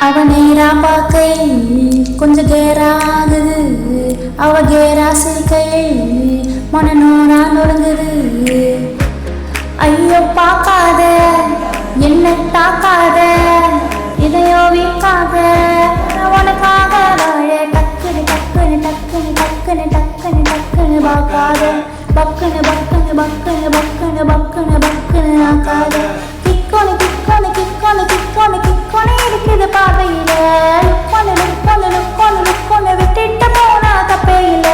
அவ நேரா பார்க்கை கொஞ்சம் கேராகுது, அவ கேரா சிரிக்கையில் மனநோரா நொறுங்குது. ஐயோ பார்க்காத என்ன தாக்காத, இதையோ வீக்காக உனக்காக வாழ டக்குனு டக்குனு டக்குனு டக்குனு டக்குனு டக்குனு பார்க்காத, பக்குனு பக்குனு பக்குனு பக்குனு பக்குனு பக்குனு ஆக்காத. கிக்கோனு கிக்கோனு கிக்கோனு கிக்கோனு கிக்கோனு இருக்குது பார்வையில, லுக்கோனு லுக்கோனு லுக்கோனு லுக்கோனு விட்டுட்டு போனா தப்பே இல்ல.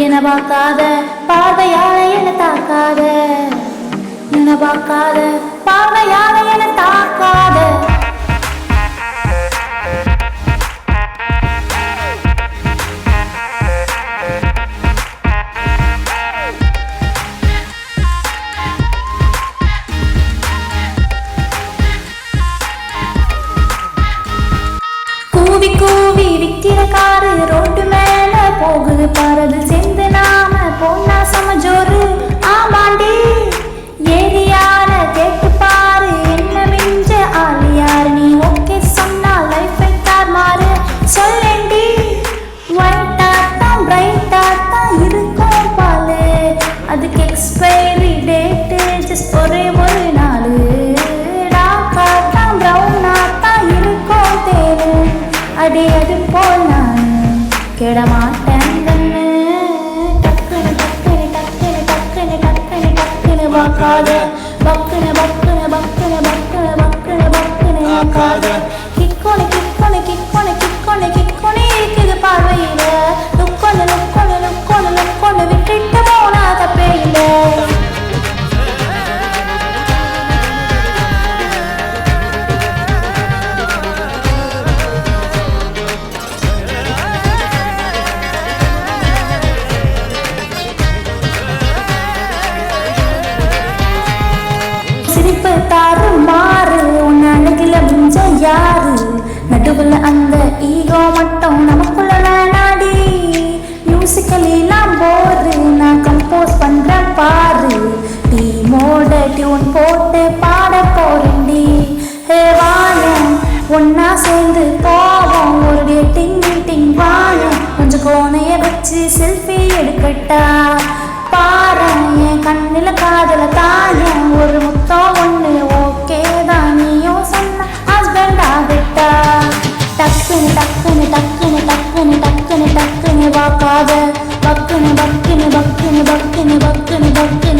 என பார்க்காத பார்வையால என தாக்காத, என பார்க்காத பார்வையால என தாக்காத. கூவி கூவி விக்கிற காரு ரோட்டு மேல போகுது பாரது, சேர்ந்து நாம போனா சமஜோரு. ஆமாண்டி ஏரியால கேட்டு பாரு, என்ன மிஞ்ச ஆளு யாரு, நீ ஓகே சொன்னா லைஃப் தார் மாறு. சொல்லேண்டி ஒயிட்டா தான் பிரைட்டா தான் இருக்கும் பாலு, அதுக்கு எக்ஸ்பைரி டேட்டு ஜஸ்ட் ஒரே ஒரு நாள். டார்க்கா தான் ப்ரௌனா தான் இருக்கும் தேரு, அடி அது போல் நான் கெடமாட்டேன் கண்ணு. டக்குனு டக்குனு டக்குனு டக்குனு டக்குனு டக்குனு பார்க்காத, பக்குனு பக்குனு பக்குனு பக்குனு பக்குனு பக்குனு ஆக்காத. கிக்கோனு கிக்கோனு கிக்கோனு கிக்கோனு கிக்கோனு இருக்குது பார்வையில, லுக்கோனு லுக்கோனு லுக்கோனு லுக்கோனு விட்டுட்டு போனா தப்பே இல்லை. சிரிப்பு தாறு மாறு உன் அழகில மிஞ்ச யாரு, நடுவுல அந்த ஈகோ மட்டும் நமக்குள்ள வேணாடி. மியூசிக்கலாம் போது நான் கம்போஸ் பண்றேன் பாரு, டீமோட டியூன் போட்டு பாட போறேன்டி. வானம் ஒன்னா சேர்ந்து போவோம், ஒரு டேட்டிங் மீட்டிங் வானம், கொஞ்சம் கோணைய வச்சு செல்ஃபி எடுக்கட்டா. பாரு என் கண்ணில காதல தாயம், ஒரு முத்தம் ஒண்ணு ஓகே தான், நீயும் சொன்ன ஹஸ்பண்ட் ஆகிட்டா. டக்குனு டக்குனு டக்குனு டக்குனு டக்குனு டக்குனு பார்க்காத, பக்குனு பக்குனு பக்குனு பக்குனு பக்குனு பக்குனு